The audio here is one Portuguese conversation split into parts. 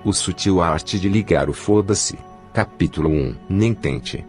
O sutil arte de ligar o foda-se. Capítulo 1. Nem tente.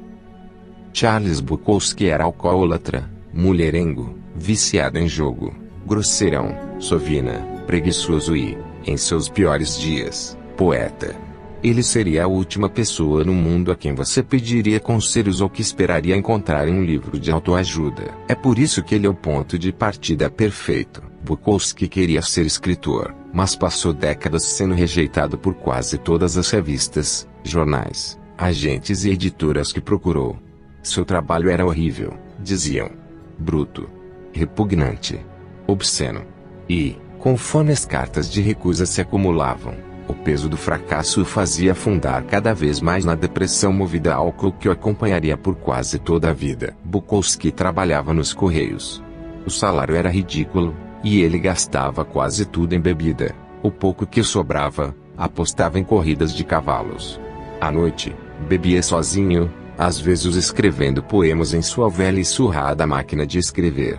Charles Bukowski era alcoólatra, mulherengo, viciado em jogo, grosseirão, sovina, preguiçoso e, em seus piores dias, poeta. Ele seria a última pessoa no mundo a quem você pediria conselhos ou que esperaria encontrar em um livro de autoajuda. É por isso que ele é o ponto de partida perfeito. Bukowski queria ser escritor, mas passou décadas sendo rejeitado por quase todas as revistas, jornais, agentes e editoras que procurou. Seu trabalho era horrível, diziam. Bruto. Repugnante. Obsceno. E, conforme as cartas de recusa se acumulavam, o peso do fracasso o fazia afundar cada vez mais na depressão movida a álcool que o acompanharia por quase toda a vida. Bukowski trabalhava nos Correios. O salário era ridículo, e ele gastava quase tudo em bebida. O pouco que sobrava, apostava em corridas de cavalos. À noite, bebia sozinho, às vezes escrevendo poemas em sua velha e surrada máquina de escrever.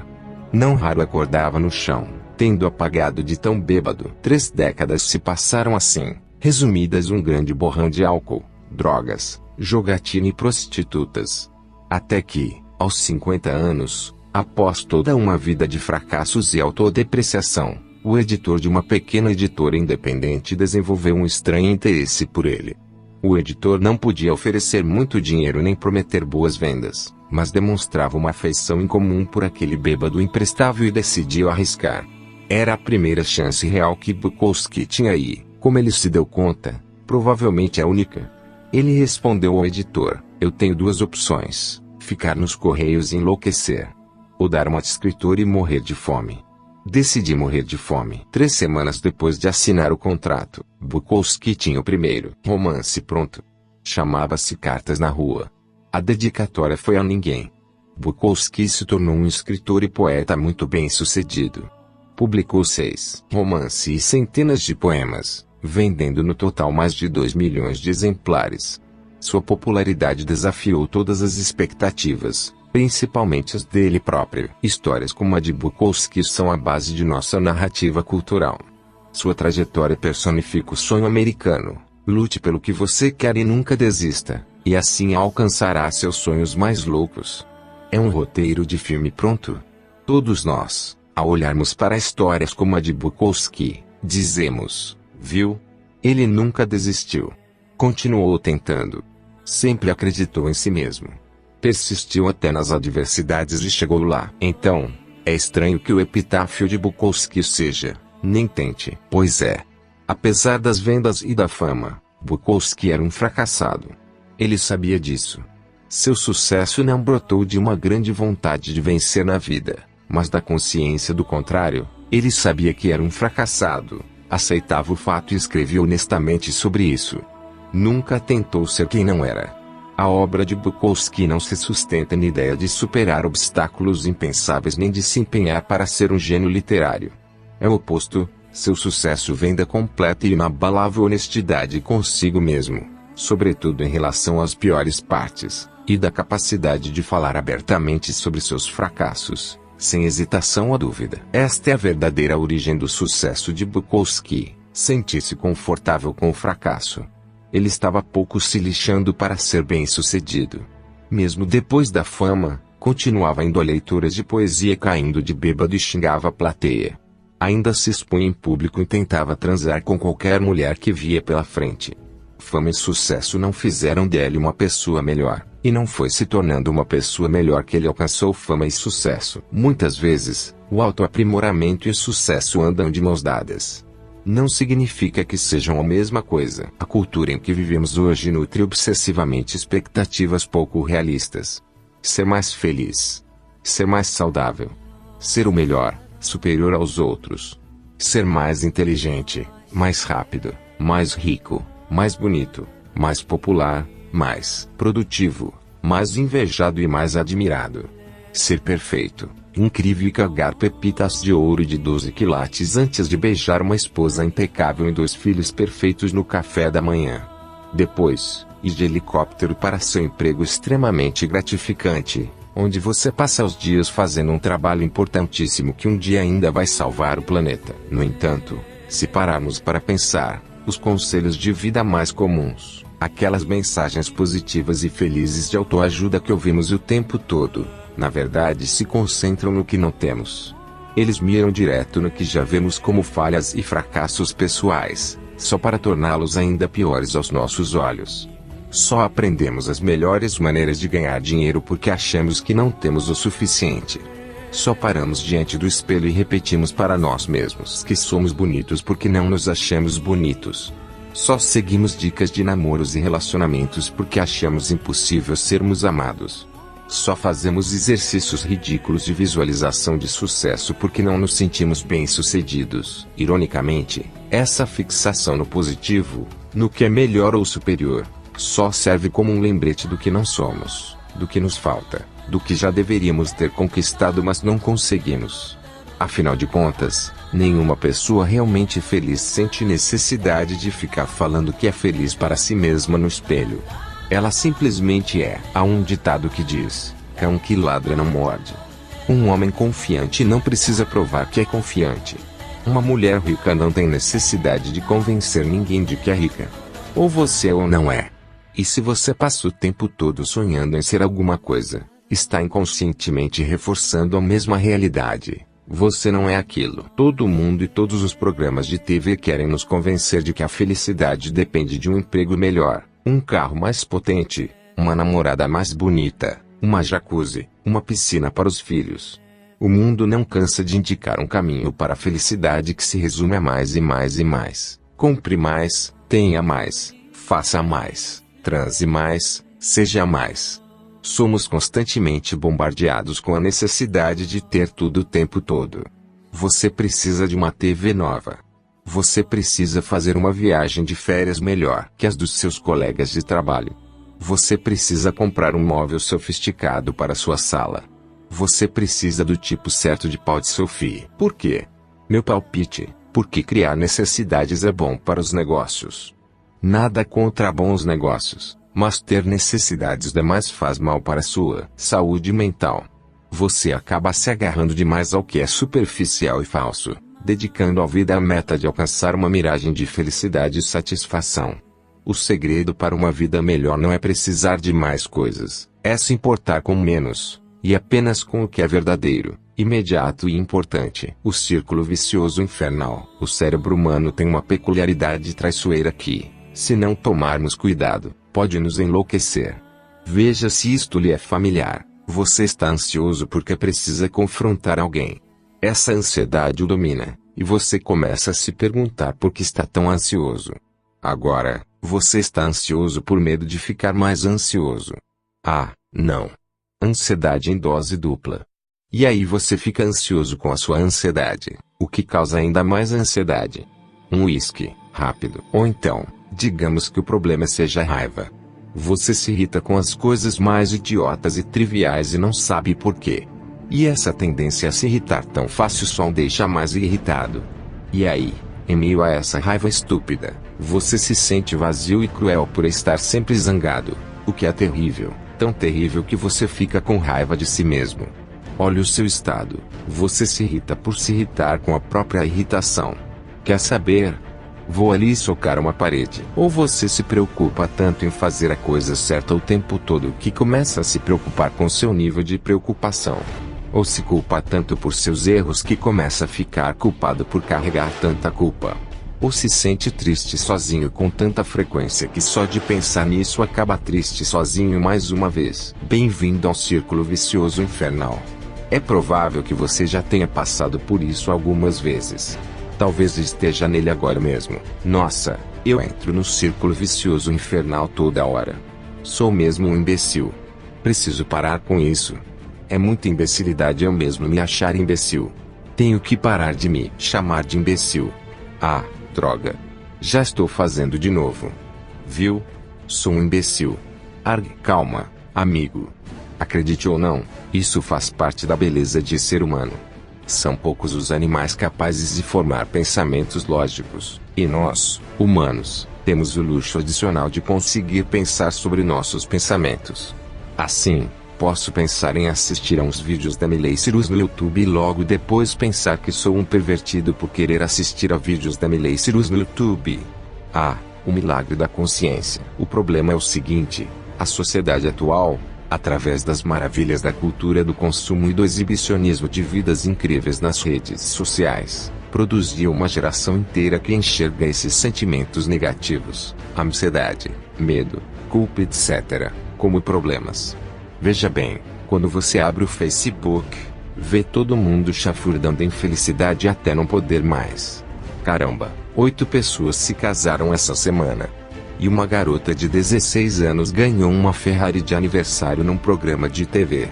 Não raro acordava no chão, tendo apagado de tão bêbado. 3 décadas se passaram assim, resumidas um grande borrão de álcool, drogas, jogatina e prostitutas. Até que, aos 50 anos, após toda uma vida de fracassos e autodepreciação, o editor de uma pequena editora independente desenvolveu um estranho interesse por ele. O editor não podia oferecer muito dinheiro nem prometer boas vendas, mas demonstrava uma afeição incomum por aquele bêbado imprestável e decidiu arriscar. Era a primeira chance real que Bukowski tinha e, como ele se deu conta, provavelmente a única. Ele respondeu ao editor: eu tenho 2 opções, ficar nos Correios e enlouquecer, ou dar uma de escritor e morrer de fome. Decidi morrer de fome. 3 semanas depois de assinar o contrato, Bukowski tinha o primeiro romance pronto. Chamava-se Cartas na Rua. A dedicatória foi a ninguém. Bukowski se tornou um escritor e poeta muito bem-sucedido. Publicou 6 romances e centenas de poemas, vendendo no total mais de 2 milhões de exemplares. Sua popularidade desafiou todas as expectativas, principalmente as dele próprio. Histórias como a de Bukowski são a base de nossa narrativa cultural. Sua trajetória personifica o sonho americano: lute pelo que você quer e nunca desista, e assim alcançará seus sonhos mais loucos. É um roteiro de filme pronto. Todos nós, ao olharmos para histórias como a de Bukowski, dizemos: viu? Ele nunca desistiu. Continuou tentando. Sempre acreditou em si mesmo. Persistiu até nas adversidades e chegou lá. Então, é estranho que o epitáfio de Bukowski seja: nem tente. Pois é. Apesar das vendas e da fama, Bukowski era um fracassado. Ele sabia disso. Seu sucesso não brotou de uma grande vontade de vencer na vida, mas da consciência do contrário. Ele sabia que era um fracassado, aceitava o fato e escrevia honestamente sobre isso. Nunca tentou ser quem não era. A obra de Bukowski não se sustenta na ideia de superar obstáculos impensáveis nem de se empenhar para ser um gênio literário. É o oposto. Seu sucesso vem da completa e inabalável honestidade consigo mesmo, sobretudo em relação às piores partes, e da capacidade de falar abertamente sobre seus fracassos, sem hesitação ou dúvida. Esta é a verdadeira origem do sucesso de Bukowski: sentir-se confortável com o fracasso. Ele estava pouco se lixando para ser bem-sucedido. Mesmo depois da fama, continuava indo a leituras de poesia caindo de bêbado e xingava a plateia. Ainda se expunha em público e tentava transar com qualquer mulher que via pela frente. Fama e sucesso não fizeram dele uma pessoa melhor, e não foi se tornando uma pessoa melhor que ele alcançou fama e sucesso. Muitas vezes, o autoaprimoramento e o sucesso andam de mãos dadas. Não significa que sejam a mesma coisa. A cultura em que vivemos hoje nutre obsessivamente expectativas pouco realistas. Ser mais feliz. Ser mais saudável. Ser o melhor, superior aos outros. Ser mais inteligente, mais rápido, mais rico, mais bonito, mais popular, mais produtivo, mais invejado e mais admirado. Ser perfeito, incrível e cagar pepitas de ouro de 12 quilates antes de beijar uma esposa impecável e 2 filhos perfeitos no café da manhã. Depois, ir de helicóptero para seu emprego extremamente gratificante, onde você passa os dias fazendo um trabalho importantíssimo que um dia ainda vai salvar o planeta. No entanto, se pararmos para pensar, Os conselhos de vida mais comuns, aquelas mensagens positivas e felizes de autoajuda que ouvimos o tempo todo, na verdade se concentram no que não temos. Eles miram direto no que já vemos como falhas e fracassos pessoais, só para torná-los ainda piores aos nossos olhos. Só aprendemos as melhores maneiras de ganhar dinheiro porque achamos que não temos o suficiente. Só paramos diante do espelho e repetimos para nós mesmos que somos bonitos porque não nos achamos bonitos. Só seguimos dicas de namoros e relacionamentos porque achamos impossível sermos amados. Só fazemos exercícios ridículos de visualização de sucesso porque não nos sentimos bem-sucedidos. Ironicamente, essa fixação no positivo, no que é melhor ou superior, só serve como um lembrete do que não somos, do que nos falta, do que já deveríamos ter conquistado mas não conseguimos. Afinal de contas, nenhuma pessoa realmente feliz sente necessidade de ficar falando que é feliz para si mesma no espelho. Ela simplesmente é. Há um ditado que diz: cão que ladra não morde. Um homem confiante não precisa provar que é confiante. Uma mulher rica não tem necessidade de convencer ninguém de que é rica. Ou você é ou não é. E se você passa o tempo todo sonhando em ser alguma coisa, está inconscientemente reforçando a mesma realidade. Você não é aquilo. Todo mundo e todos os programas de TV querem nos convencer de que a felicidade depende de um emprego melhor, um carro mais potente, uma namorada mais bonita, uma jacuzzi, uma piscina para os filhos. O mundo não cansa de indicar um caminho para a felicidade que se resume a mais e mais e mais. Compre mais, tenha mais, faça mais, transe mais, seja mais. Somos constantemente bombardeados com a necessidade de ter tudo o tempo todo. Você precisa de uma TV nova. Você precisa fazer uma viagem de férias melhor que as dos seus colegas de trabalho. Você precisa comprar um móvel sofisticado para sua sala. Você precisa do tipo certo de pau de Sophie. Por quê? Meu palpite, porque criar necessidades é bom para os negócios. Nada contra bons negócios. Mas ter necessidades demais faz mal para a sua saúde mental. Você acaba se agarrando demais ao que é superficial e falso, dedicando a vida à meta de alcançar uma miragem de felicidade e satisfação. O segredo para uma vida melhor não é precisar de mais coisas, é se importar com menos, e apenas com o que é verdadeiro, imediato e importante. O círculo vicioso infernal. O cérebro humano tem uma peculiaridade traiçoeira que, se não tomarmos cuidado, pode nos enlouquecer. Veja se isto lhe é familiar. Você está ansioso porque precisa confrontar alguém. Essa ansiedade o domina, e você começa a se perguntar por que está tão ansioso. Agora, você está ansioso por medo de ficar mais ansioso. Ah, não. Ansiedade em dose dupla. E aí você fica ansioso com a sua ansiedade, o que causa ainda mais ansiedade. Um uísque, rápido. Ou então, digamos que o problema seja a raiva. Você se irrita com as coisas mais idiotas e triviais e não sabe por quê. E essa tendência a se irritar tão fácil só o deixa mais irritado. E aí, em meio a essa raiva estúpida, você se sente vazio e cruel por estar sempre zangado, o que é terrível, tão terrível que você fica com raiva de si mesmo. Olhe o seu estado, você se irrita por se irritar com a própria irritação. Quer saber? Vou ali socar uma parede. Ou você se preocupa tanto em fazer a coisa certa o tempo todo que começa a se preocupar com seu nível de preocupação. Ou se culpa tanto por seus erros que começa a ficar culpado por carregar tanta culpa. Ou se sente triste sozinho com tanta frequência que só de pensar nisso acaba triste sozinho mais uma vez. Bem-vindo ao círculo vicioso infernal. É provável que você já tenha passado por isso algumas vezes. Talvez esteja nele agora mesmo. Nossa, eu entro no círculo vicioso infernal toda hora. Sou mesmo um imbecil. Preciso parar com isso. É muita imbecilidade eu mesmo me achar imbecil. Tenho que parar de me chamar de imbecil. Ah, droga. Já estou fazendo de novo. Viu? Sou um imbecil. Argue, calma, amigo. Acredite ou não, isso faz parte da beleza de ser humano. São poucos os animais capazes de formar pensamentos lógicos, e nós, humanos, temos o luxo adicional de conseguir pensar sobre nossos pensamentos. Assim, posso pensar em assistir a uns vídeos da Miley Cyrus no YouTube e logo depois pensar que sou um pervertido por querer assistir a vídeos da Miley Cyrus no YouTube. Ah, o milagre da consciência. O problema é o seguinte: a sociedade atual, através das maravilhas da cultura do consumo e do exibicionismo de vidas incríveis nas redes sociais, produziu uma geração inteira que enxerga esses sentimentos negativos, ansiedade, medo, culpa, etc., como problemas. Veja bem, quando você abre o Facebook, vê todo mundo chafurdando em felicidade até não poder mais. Caramba, 8 pessoas se casaram essa semana. E uma garota de 16 anos ganhou uma Ferrari de aniversário num programa de TV.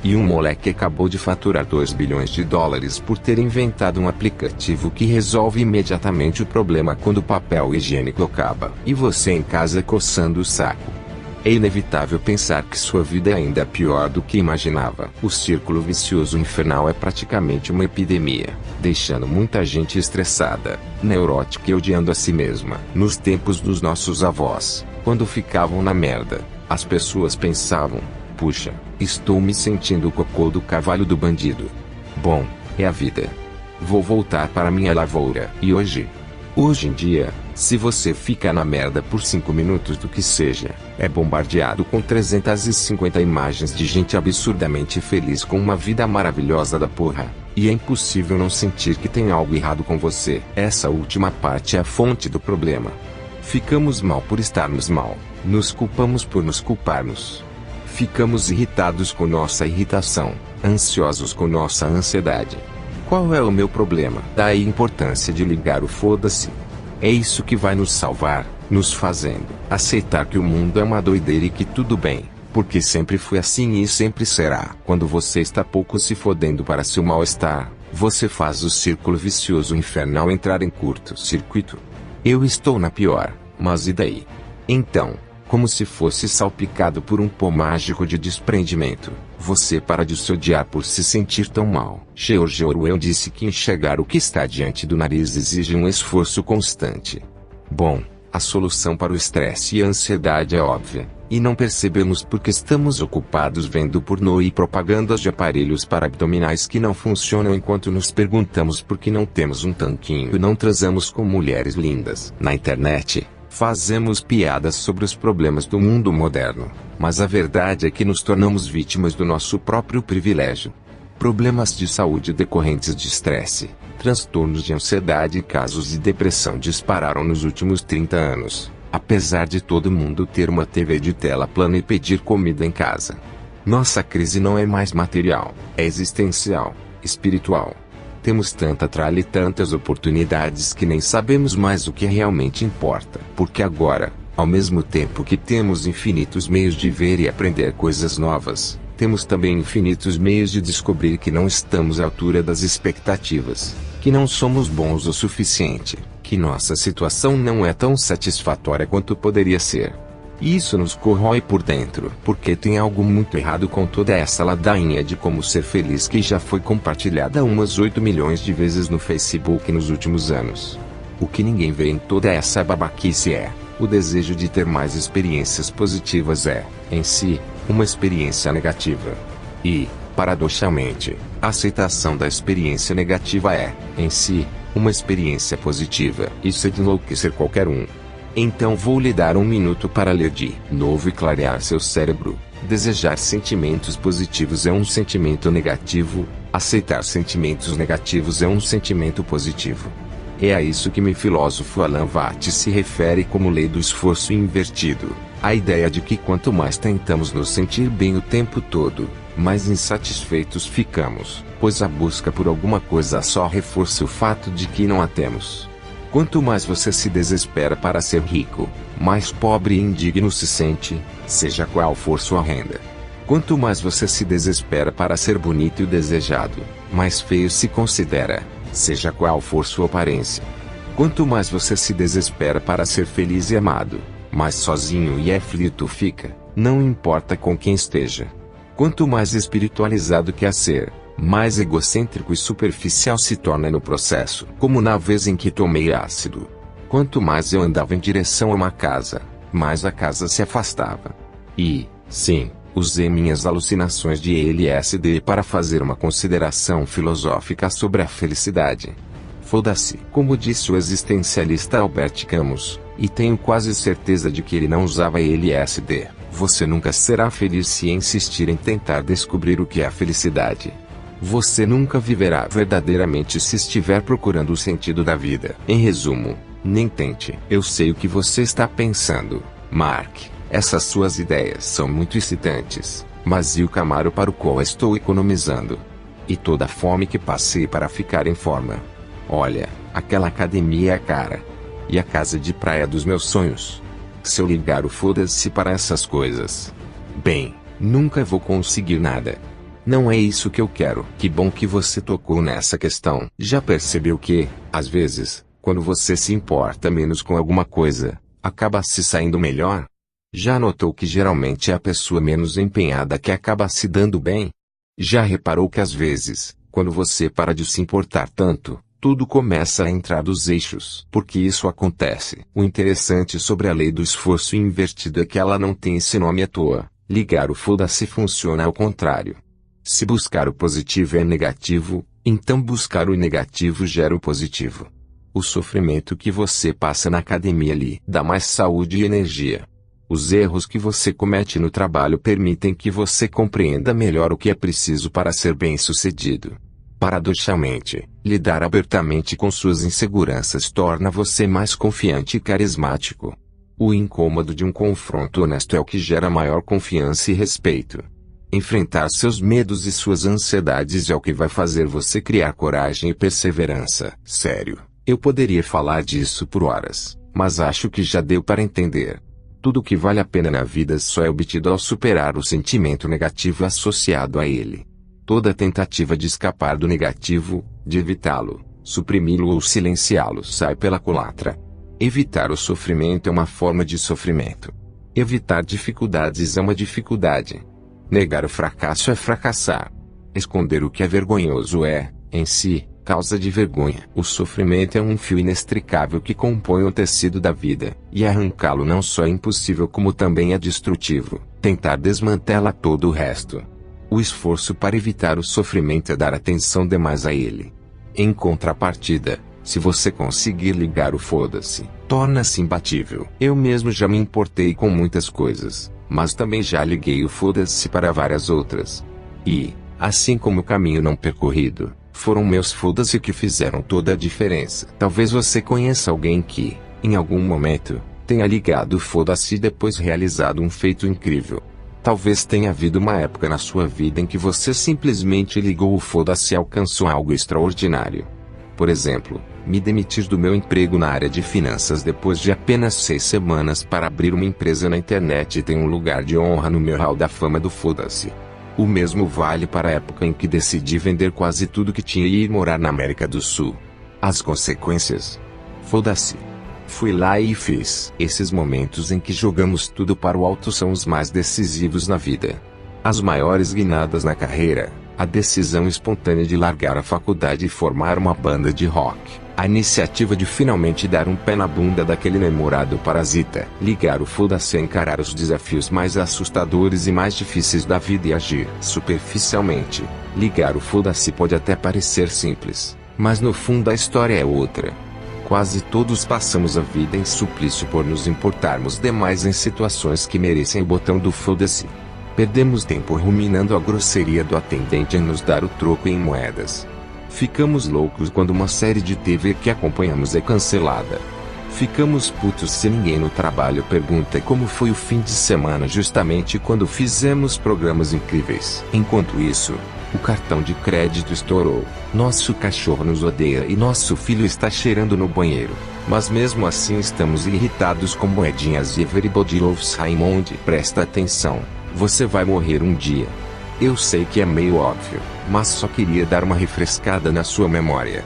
E um moleque acabou de faturar 2 bilhões de dólares por ter inventado um aplicativo que resolve imediatamente o problema quando o papel higiênico acaba. E você em casa coçando o saco. É inevitável pensar que sua vida é ainda pior do que imaginava. O círculo vicioso infernal é praticamente uma epidemia, deixando muita gente estressada, neurótica e odiando a si mesma. Nos tempos dos nossos avós, quando ficavam na merda, as pessoas pensavam: puxa, estou me sentindo o cocô do cavalo do bandido. Bom, é a vida. Vou voltar para minha lavoura. E hoje em dia, se você fica na merda por 5 minutos do que seja, é bombardeado com 350 imagens de gente absurdamente feliz com uma vida maravilhosa da porra, e é impossível não sentir que tem algo errado com você. Essa última parte é a fonte do problema. Ficamos mal por estarmos mal, nos culpamos por nos culparmos. Ficamos irritados com nossa irritação, ansiosos com nossa ansiedade. Qual é o meu problema? Daí a importância de ligar o foda-se. É isso que vai nos salvar, nos fazendo aceitar que o mundo é uma doideira e que tudo bem, porque sempre foi assim e sempre será. Quando você está pouco se fodendo para seu mal-estar, você faz o círculo vicioso infernal entrar em curto-circuito. Eu estou na pior, mas e daí? Então, como se fosse salpicado por um pó mágico de desprendimento, você para de se odiar por se sentir tão mal. George Orwell disse que enxergar o que está diante do nariz exige um esforço constante. Bom, a solução para o estresse e a ansiedade é óbvia, e não percebemos porque estamos ocupados vendo pornô e propagandas de aparelhos para abdominais que não funcionam enquanto nos perguntamos por que não temos um tanquinho e não transamos com mulheres lindas. Na internet, fazemos piadas sobre os problemas do mundo moderno, mas a verdade é que nos tornamos vítimas do nosso próprio privilégio. Problemas de saúde decorrentes de estresse, transtornos de ansiedade e casos de depressão dispararam nos últimos 30 anos, apesar de todo mundo ter uma TV de tela plana e pedir comida em casa. Nossa crise não é mais material, é existencial, espiritual. Temos tanta tralha e tantas oportunidades que nem sabemos mais o que realmente importa. Porque agora, ao mesmo tempo que temos infinitos meios de ver e aprender coisas novas, temos também infinitos meios de descobrir que não estamos à altura das expectativas, que não somos bons o suficiente, que nossa situação não é tão satisfatória quanto poderia ser. E isso nos corrói por dentro, porque tem algo muito errado com toda essa ladainha de como ser feliz que já foi compartilhada umas 8 milhões de vezes no Facebook nos últimos anos. O que ninguém vê em toda essa babaquice é: o desejo de ter mais experiências positivas é, em si, uma experiência negativa. E, paradoxalmente, a aceitação da experiência negativa é, em si, uma experiência positiva. Isso é de enlouquecer qualquer um. Então vou lhe dar 1 minuto para ler de novo e clarear seu cérebro. Desejar sentimentos positivos é um sentimento negativo, aceitar sentimentos negativos é um sentimento positivo. É a isso que meu filósofo Alan Watts se refere como lei do esforço invertido. A ideia de que quanto mais tentamos nos sentir bem o tempo todo, mais insatisfeitos ficamos, pois a busca por alguma coisa só reforça o fato de que não a temos. Quanto mais você se desespera para ser rico, mais pobre e indigno se sente, seja qual for sua renda. Quanto mais você se desespera para ser bonito e desejado, mais feio se considera, seja qual for sua aparência. Quanto mais você se desespera para ser feliz e amado, mais sozinho e aflito fica, não importa com quem esteja. Quanto mais espiritualizado quer ser, mais egocêntrico e superficial se torna no processo. Como na vez em que tomei ácido. Quanto mais eu andava em direção a uma casa, mais a casa se afastava. E, sim, usei minhas alucinações de LSD para fazer uma consideração filosófica sobre a felicidade. Foda-se. Como disse o existencialista Albert Camus, E tenho quase certeza de que ele não usava LSD. Você nunca será feliz se insistir em tentar descobrir o que é a felicidade. Você nunca viverá verdadeiramente se estiver procurando o sentido da vida. Em resumo, nem tente. Eu sei o que você está pensando, Mark. Essas suas ideias são muito excitantes. Mas e o Camaro para o qual estou economizando? E toda a fome que passei para ficar em forma? Olha, aquela academia é a cara. E a casa de praia dos meus sonhos? Se eu ligar o foda-se para essas coisas, bem, nunca vou conseguir nada. Não é isso que eu quero. Que bom que você tocou nessa questão. Já percebeu que, às vezes, quando você se importa menos com alguma coisa, acaba se saindo melhor? Já notou que geralmente é a pessoa menos empenhada que acaba se dando bem? Já reparou que às vezes, quando você para de se importar tanto, tudo começa a entrar dos eixos? Porque isso acontece. O interessante sobre a lei do esforço invertido é que ela não tem esse nome à toa. Ligar o foda-se funciona ao contrário. Se buscar o positivo é negativo, então buscar o negativo gera o positivo. O sofrimento que você passa na academia lhe dá mais saúde e energia. Os erros que você comete no trabalho permitem que você compreenda melhor o que é preciso para ser bem-sucedido. Paradoxalmente, lidar abertamente com suas inseguranças torna você mais confiante e carismático. O incômodo de um confronto honesto é o que gera maior confiança e respeito. Enfrentar seus medos e suas ansiedades é o que vai fazer você criar coragem e perseverança. Sério, eu poderia falar disso por horas, mas acho que já deu para entender. Tudo que vale a pena na vida só é obtido ao superar o sentimento negativo associado a ele. Toda tentativa de escapar do negativo, de evitá-lo, suprimi-lo ou silenciá-lo sai pela culatra. Evitar o sofrimento é uma forma de sofrimento. Evitar dificuldades é uma dificuldade. Negar o fracasso é fracassar. Esconder o que é vergonhoso é, em si, causa de vergonha. O sofrimento é um fio inextricável que compõe o tecido da vida, e arrancá-lo não só é impossível como também é destrutivo. Tentar desmantela todo o resto. O esforço para evitar o sofrimento é dar atenção demais a ele. Em contrapartida, se você conseguir ligar o foda-se, torna-se imbatível. Eu mesmo já me importei com muitas coisas, mas também já liguei o foda-se para várias outras. E, assim como o caminho não percorrido, foram meus foda-se que fizeram toda a diferença. Talvez você conheça alguém que, em algum momento, tenha ligado o foda-se e depois realizado um feito incrível. Talvez tenha havido uma época na sua vida em que você simplesmente ligou o foda-se e alcançou algo extraordinário. Por exemplo, me demitir do meu emprego na área de finanças depois de apenas 6 semanas para abrir uma empresa na internet e tem um lugar de honra no meu hall da fama do foda-se. O mesmo vale para a época em que decidi vender quase tudo que tinha e ir morar na América do Sul. As consequências? Foda-se. Fui lá e fiz. Esses momentos em que jogamos tudo para o alto são os mais decisivos na vida. As maiores guinadas na carreira, a decisão espontânea de largar a faculdade e formar uma banda de rock, a iniciativa de finalmente dar um pé na bunda daquele namorado parasita, ligar o foda-se a encarar os desafios mais assustadores e mais difíceis da vida e agir superficialmente. Ligar o foda-se pode até parecer simples, mas no fundo a história é outra. Quase todos passamos a vida em suplício por nos importarmos demais em situações que merecem o botão do foda-se. Perdemos tempo ruminando a grosseria do atendente em nos dar o troco em moedas. Ficamos loucos quando uma série de TV que acompanhamos é cancelada. Ficamos putos se ninguém no trabalho pergunta como foi o fim de semana justamente quando fizemos programas incríveis. Enquanto isso, o cartão de crédito estourou, nosso cachorro nos odeia e nosso filho está cheirando no banheiro. Mas mesmo assim estamos irritados com moedinhas e everybody loves Raymond. Presta atenção, você vai morrer um dia. Eu sei que é meio óbvio, mas só queria dar uma refrescada na sua memória.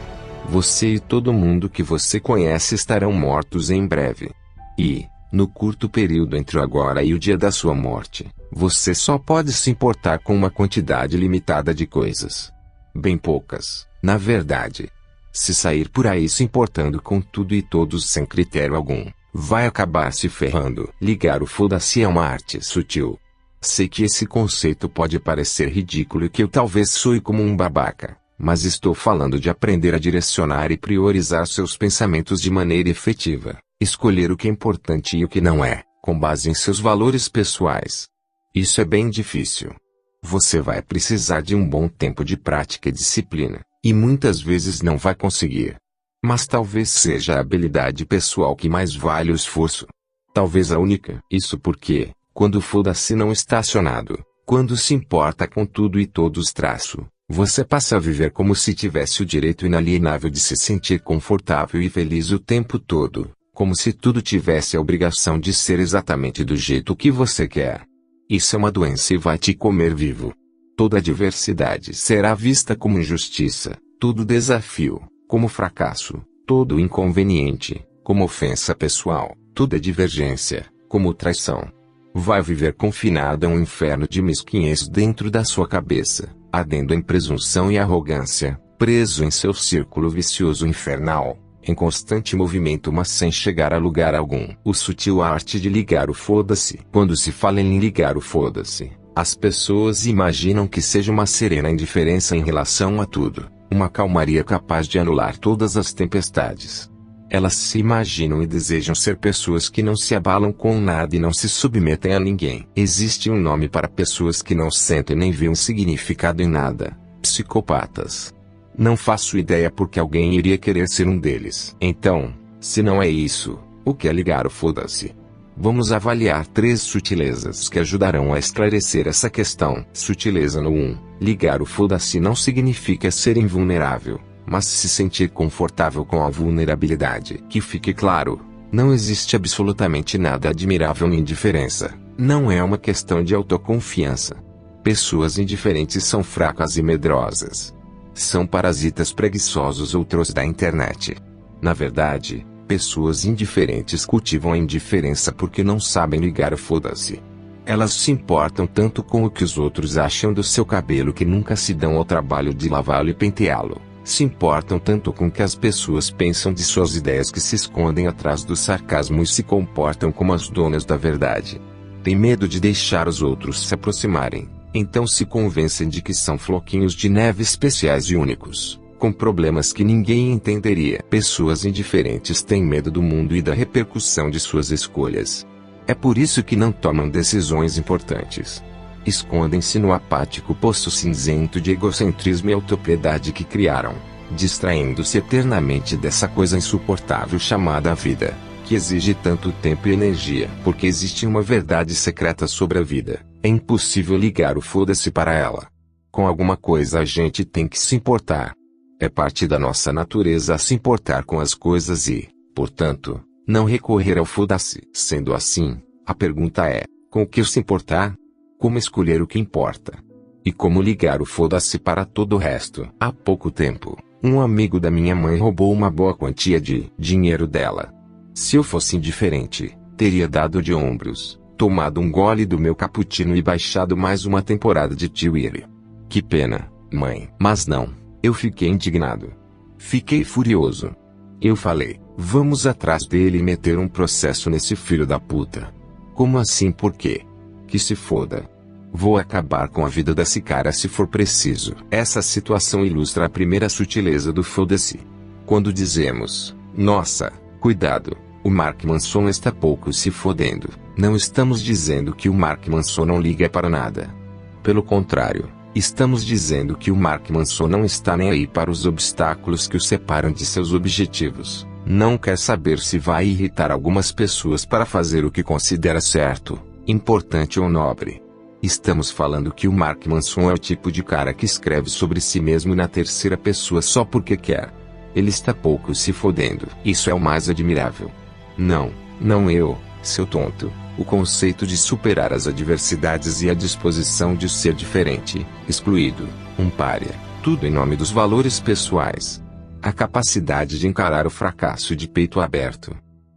Você e todo mundo que você conhece estarão mortos em breve. E, no curto período entre o agora e o dia da sua morte, você só pode se importar com uma quantidade limitada de coisas. Bem poucas, na verdade. Se sair por aí se importando com tudo e todos sem critério algum, vai acabar se ferrando. Ligar o foda-se é uma arte sutil. Sei que esse conceito pode parecer ridículo e que eu talvez soe como um babaca, mas estou falando de aprender a direcionar e priorizar seus pensamentos de maneira efetiva. Escolher o que é importante e o que não é, com base em seus valores pessoais. Isso é bem difícil. Você vai precisar de um bom tempo de prática e disciplina, e muitas vezes não vai conseguir. Mas talvez seja a habilidade pessoal que mais vale o esforço. Talvez a única. Isso porque, quando o foda-se não está acionado, quando se importa com tudo e todos você passa a viver como se tivesse o direito inalienável de se sentir confortável e feliz o tempo todo, como se tudo tivesse a obrigação de ser exatamente do jeito que você quer. Isso é uma doença e vai te comer vivo. Toda adversidade será vista como injustiça, todo desafio, como fracasso, todo inconveniente, como ofensa pessoal, toda divergência, como traição. Vai viver confinado a um inferno de mesquinhez dentro da sua cabeça, ardendo em presunção e arrogância, preso em seu círculo vicioso infernal, em constante movimento mas sem chegar a lugar algum. O sutil arte de ligar o foda-se. Quando se fala em ligar o foda-se, as pessoas imaginam que seja uma serena indiferença em relação a tudo, uma calmaria capaz de anular todas as tempestades. Elas se imaginam e desejam ser pessoas que não se abalam com nada e não se submetem a ninguém. Existe um nome para pessoas que não sentem nem veem significado em nada: psicopatas. Não faço ideia porque alguém iria querer ser um deles. Então, se não é isso, o que é ligar o foda-se? Vamos avaliar 3 sutilezas que ajudarão a esclarecer essa questão. Sutileza no 1. Ligar o foda-se não significa ser invulnerável, mas se sentir confortável com a vulnerabilidade. Que fique claro, não existe absolutamente nada admirável na indiferença. Não é uma questão de autoconfiança. Pessoas indiferentes são fracas e medrosas. São parasitas preguiçosos ou trolls da internet. Na verdade, pessoas indiferentes cultivam a indiferença porque não sabem ligar o foda-se. Elas se importam tanto com o que os outros acham do seu cabelo que nunca se dão ao trabalho de lavá-lo e penteá-lo. Se importam tanto com o que as pessoas pensam de suas ideias que se escondem atrás do sarcasmo e se comportam como as donas da verdade. Tem medo de deixar os outros se aproximarem, então se convencem de que são floquinhos de neve especiais e únicos, com problemas que ninguém entenderia. Pessoas indiferentes têm medo do mundo e da repercussão de suas escolhas. É por isso que não tomam decisões importantes. Escondem-se no apático poço cinzento de egocentrismo e autopiedade que criaram, distraindo-se eternamente dessa coisa insuportável chamada vida, que exige tanto tempo e energia. Porque existe uma verdade secreta sobre a vida: é impossível ligar o foda-se para ela. Com alguma coisa a gente tem que se importar. É parte da nossa natureza se importar com as coisas e, portanto, não recorrer ao foda-se. Sendo assim, a pergunta é: com o que se importar? Como escolher o que importa? E como ligar o foda-se para todo o resto? Há pouco tempo, um amigo da minha mãe roubou uma boa quantia de dinheiro dela. Se eu fosse indiferente, teria dado de ombros, tomado um gole do meu cappuccino e baixado mais uma temporada de Tio Willy. Que pena, mãe. Mas não, eu fiquei indignado. Fiquei furioso. Eu falei: vamos atrás dele e meter um processo nesse filho da puta. Como assim? Por quê? Que se foda. Vou acabar com a vida desse cara se for preciso. Essa situação ilustra a primeira sutileza do foda-se. Quando dizemos: nossa, cuidado, o Mark Manson está pouco se fodendo, não estamos dizendo que o Mark Manson não liga para nada. Pelo contrário, estamos dizendo que o Mark Manson não está nem aí para os obstáculos que o separam de seus objetivos. Não quer saber se vai irritar algumas pessoas para fazer o que considera certo, importante ou nobre. Estamos falando que o Mark Manson é o tipo de cara que escreve sobre si mesmo na terceira pessoa só porque quer. Ele está pouco se fodendo. Isso é o mais admirável. Não eu, seu tonto. O conceito de superar as adversidades e a disposição de ser diferente, excluído, um pária, tudo em nome dos valores pessoais. A capacidade de encarar o fracasso de peito aberto.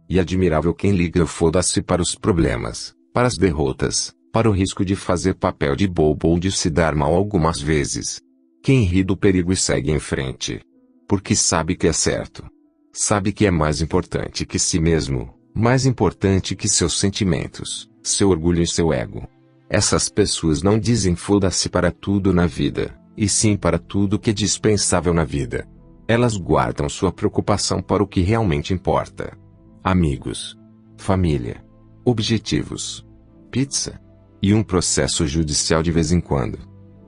E admirável quem liga o foda-se para os problemas, para as derrotas, para o risco de fazer papel de bobo ou de se dar mal algumas vezes. Quem ri do perigo e segue em frente. Porque sabe que é certo. Sabe que é mais importante que si mesmo, mais importante que seus sentimentos, seu orgulho e seu ego. Essas pessoas não dizem foda-se para tudo na vida, e sim para tudo que é dispensável na vida. Elas guardam sua preocupação para o que realmente importa. amigos, família, objetivos, pizza e um processo judicial de vez em quando.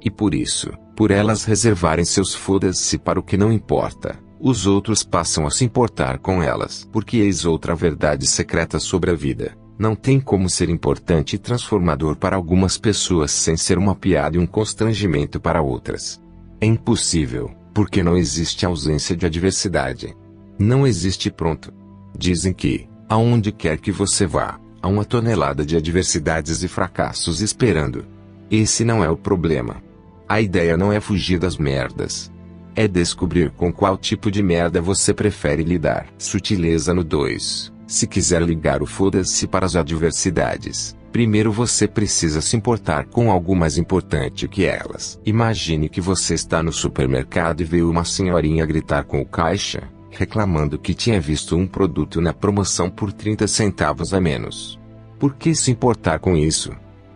E por isso, por elas reservarem seus foda-se para o que não importa, os outros passam a se importar com elas. Porque eis outra verdade secreta sobre a vida: não tem como ser importante e transformador para algumas pessoas sem ser uma piada e um constrangimento para outras. É impossível, porque não existe ausência de adversidade. Não existe pronto. Dizem que, aonde quer que você vá, há uma tonelada de adversidades e fracassos esperando. Esse não é o problema. A ideia não é fugir das merdas. É descobrir com qual tipo de merda você prefere lidar. Sutileza no 2. Se quiser ligar o foda-se para as adversidades, primeiro você precisa se importar com algo mais importante que elas. Imagine que você está no supermercado e vê uma senhorinha gritar com o caixa, reclamando que tinha visto um produto na promoção por 30 centavos a menos. Por que se importar com isso?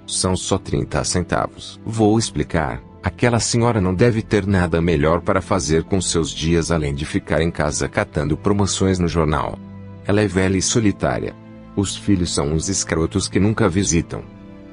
São só 30 centavos. Vou explicar. Aquela senhora não deve ter nada melhor para fazer com seus dias além de ficar em casa catando promoções no jornal. Ela é velha e solitária. Os filhos são uns escrotos que nunca visitam.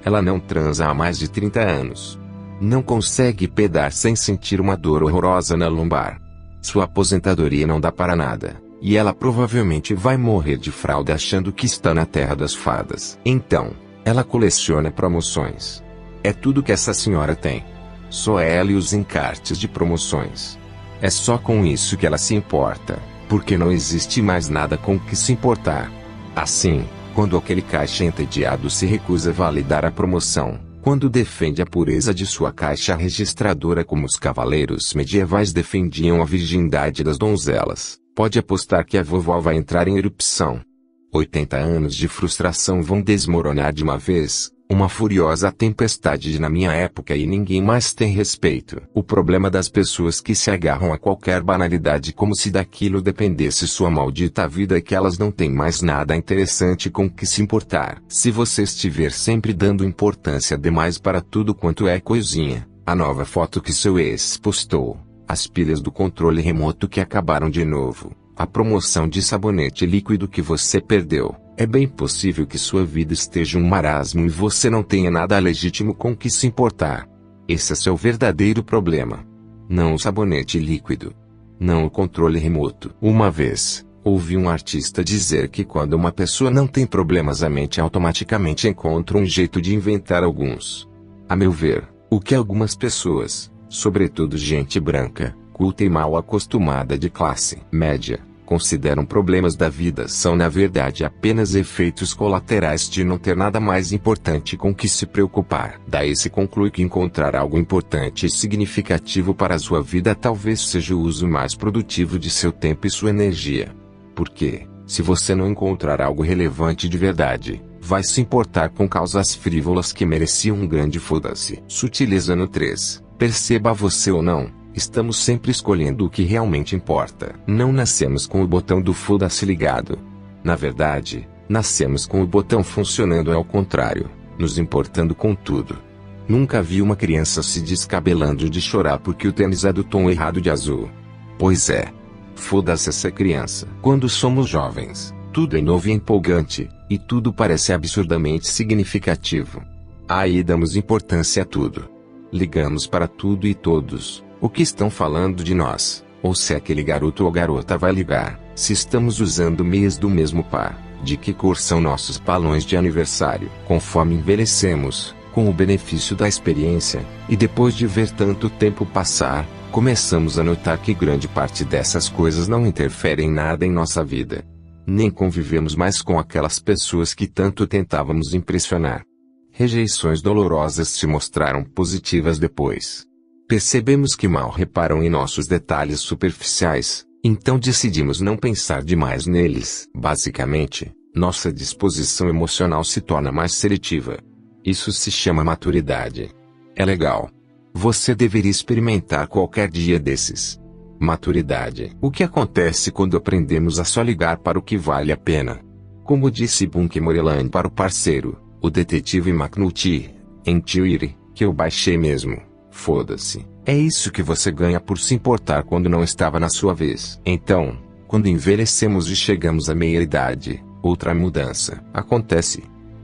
Ela não transa há mais de 30 anos. Não consegue pedar sem sentir uma dor horrorosa na lombar. Sua aposentadoria não dá para nada, e ela provavelmente vai morrer de fralda achando que está na terra das fadas. Então, ela coleciona promoções. É tudo que essa senhora tem. Só ela e os encartes de promoções. É só com isso que ela se importa, porque não existe mais nada com que se importar. Assim, quando aquele caixa entediado se recusa a validar a promoção, quando defende a pureza de sua caixa registradora como os cavaleiros medievais defendiam a virgindade das donzelas, pode apostar que a vovó vai entrar em erupção. 80 anos de frustração vão desmoronar de uma vez. Uma furiosa tempestade na minha época e ninguém mais tem respeito. O problema das pessoas que se agarram a qualquer banalidade como se daquilo dependesse sua maldita vida é que elas não têm mais nada interessante com que se importar. Se você estiver sempre dando importância demais para tudo quanto é coisinha, a nova foto que seu ex postou, as pilhas do controle remoto que acabaram de novo, a promoção de sabonete líquido que você perdeu, é bem possível que sua vida esteja um marasmo e você não tenha nada legítimo com que se importar. Esse é seu verdadeiro problema. Não o sabonete líquido. Não o controle remoto. Uma vez, ouvi um artista dizer que quando uma pessoa não tem problemas a mente automaticamente encontra um jeito de inventar alguns. A meu ver, o que algumas pessoas, sobretudo gente branca, culta e mal acostumada de classe média, consideram problemas da vida são na verdade apenas efeitos colaterais de não ter nada mais importante com que se preocupar. Daí se conclui que encontrar algo importante e significativo para a sua vida talvez seja o uso mais produtivo de seu tempo e sua energia. Porque, se você não encontrar algo relevante de verdade, vai se importar com causas frívolas que mereciam um grande foda-se. Sutileza no 3. Perceba você ou não, estamos sempre escolhendo o que realmente importa. Não nascemos com o botão do foda-se ligado. Na verdade, nascemos com o botão funcionando ao contrário, nos importando com tudo. Nunca vi uma criança se descabelando de chorar porque o tênis é do tom errado de azul. Pois é. Foda-se essa criança. Quando somos jovens, tudo é novo e empolgante, e tudo parece absurdamente significativo. Aí damos importância a tudo. Ligamos para tudo e todos. O que estão falando de nós, ou se aquele garoto ou garota vai ligar, se estamos usando meias do mesmo par, de que cor são nossos balões de aniversário. Conforme envelhecemos, com o benefício da experiência, e depois de ver tanto tempo passar, começamos a notar que grande parte dessas coisas não interferem em nada em nossa vida. Nem convivemos mais com aquelas pessoas que tanto tentávamos impressionar. Rejeições dolorosas se mostraram positivas depois. Percebemos que mal reparam em nossos detalhes superficiais, então decidimos não pensar demais neles. Basicamente, nossa disposição emocional se torna mais seletiva. Isso se chama maturidade. É legal. Você deveria experimentar qualquer dia desses. Maturidade. O que acontece quando aprendemos a só ligar para o que vale a pena? Como disse Bunky Moreland para o parceiro, o detetive McNulty, em Theory, que eu baixei mesmo. Foda-se. É isso que você ganha por se importar quando não estava na sua vez. Então, quando envelhecemos e chegamos à meia-idade, outra mudança acontece.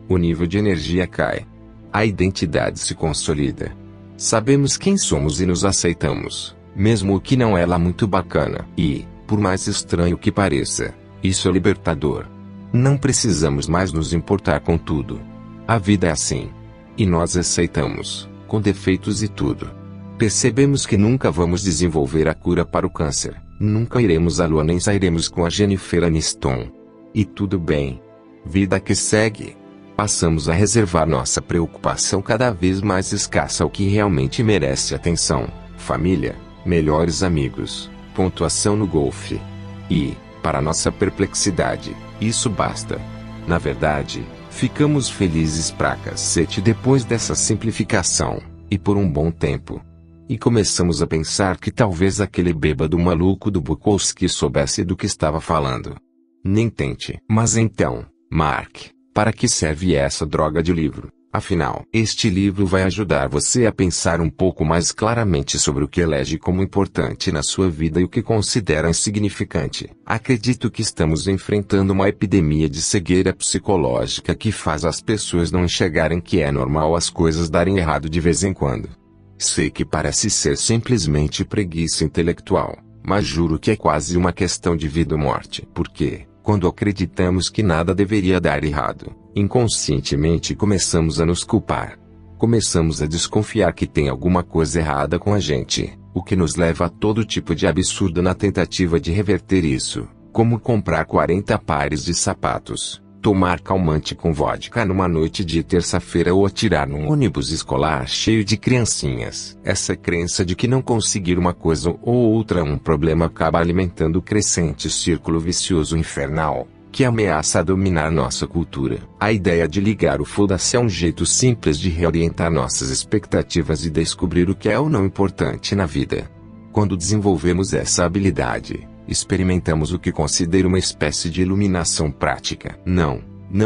O nível de energia cai. A identidade se consolida. Sabemos quem somos e nos aceitamos, mesmo o que não é lá muito bacana. E, por mais estranho que pareça, isso é libertador. Não precisamos mais nos importar com tudo. A vida é assim. E nós aceitamos, com defeitos e tudo. Percebemos que nunca vamos desenvolver a cura para o câncer. Nunca iremos à lua nem sairemos com a Jennifer Aniston. E tudo bem. Vida que segue. Passamos a reservar nossa preocupação cada vez mais escassa ao que realmente merece atenção: família, melhores amigos, pontuação no golfe. E, para nossa perplexidade, isso basta. Na verdade, ficamos felizes pra cacete depois dessa simplificação, e por um bom tempo. E começamos a pensar que talvez aquele bêbado maluco do Bukowski soubesse do que estava falando. Nem tente. Mas então, Mark, para que serve essa droga de livro? Afinal, este livro vai ajudar você a pensar um pouco mais claramente sobre o que elege como importante na sua vida e o que considera insignificante. Acredito que estamos enfrentando uma epidemia de cegueira psicológica que faz as pessoas não enxergarem que é normal as coisas darem errado de vez em quando. Sei que parece ser simplesmente preguiça intelectual, mas juro que é quase uma questão de vida ou morte. Porque, quando acreditamos que nada deveria dar errado, inconscientemente começamos a nos culpar. Começamos a desconfiar que tem alguma coisa errada com a gente, o que nos leva a todo tipo de absurdo na tentativa de reverter isso, como comprar 40 pares de sapatos, tomar calmante com vodka numa noite de terça-feira ou atirar num ônibus escolar cheio de criancinhas. Essa crença de que não conseguir uma coisa ou outra é um problema acaba alimentando o crescente círculo vicioso infernal que ameaça dominar nossa cultura. A ideia de ligar o foda-se é um jeito simples de reorientar nossas expectativas e descobrir o que é ou não importante na vida. Quando desenvolvemos essa habilidade, experimentamos o que considero uma espécie de iluminação prática. Não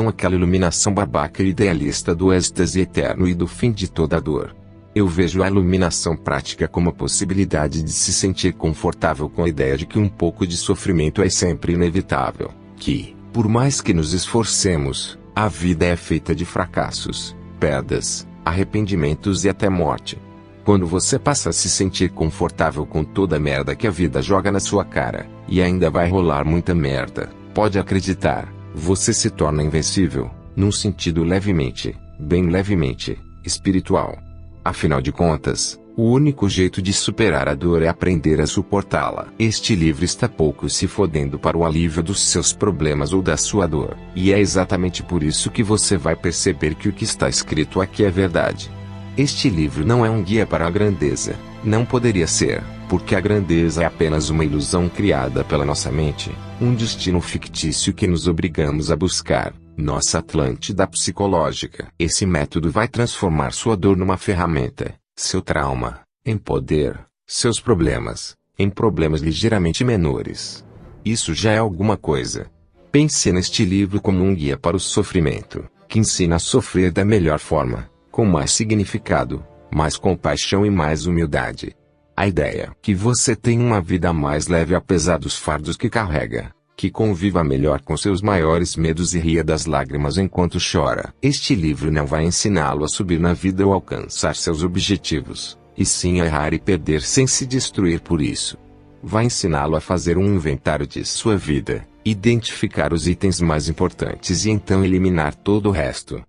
aquela iluminação babaca e idealista do êxtase eterno e do fim de toda dor. Eu vejo a iluminação prática como a possibilidade de se sentir confortável com a ideia de que um pouco de sofrimento é sempre inevitável. Que, por mais que nos esforcemos, a vida é feita de fracassos, perdas, arrependimentos e até morte. Quando você passa a se sentir confortável com toda a merda que a vida joga na sua cara, e ainda vai rolar muita merda, pode acreditar, você se torna invencível, num sentido levemente, bem levemente, espiritual. Afinal de contas, o único jeito de superar a dor é aprender a suportá-la. Este livro está pouco se fodendo para o alívio dos seus problemas ou da sua dor, e é exatamente por isso que você vai perceber que o que está escrito aqui é verdade. Este livro não é um guia para a grandeza, não poderia ser, porque a grandeza é apenas uma ilusão criada pela nossa mente, um destino fictício que nos obrigamos a buscar, nossa Atlântida psicológica. Esse método vai transformar sua dor numa ferramenta, seu trauma, em poder, seus problemas, em problemas ligeiramente menores. Isso já é alguma coisa. Pense neste livro como um guia para o sofrimento, que ensina a sofrer da melhor forma, com mais significado, mais compaixão e mais humildade. A ideia que você tenha uma vida mais leve apesar dos fardos que carrega, que conviva melhor com seus maiores medos e ria das lágrimas enquanto chora. Este livro não vai ensiná-lo a subir na vida ou alcançar seus objetivos, e sim a errar e perder sem se destruir por isso. Vai ensiná-lo a fazer um inventário de sua vida, identificar os itens mais importantes e então eliminar todo o resto.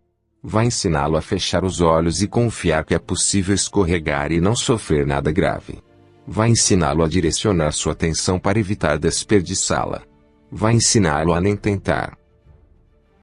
Vai ensiná-lo a fechar os olhos e confiar que é possível escorregar e não sofrer nada grave. Vai ensiná-lo a direcionar sua atenção para evitar desperdiçá-la. Vai ensiná-lo a nem tentar,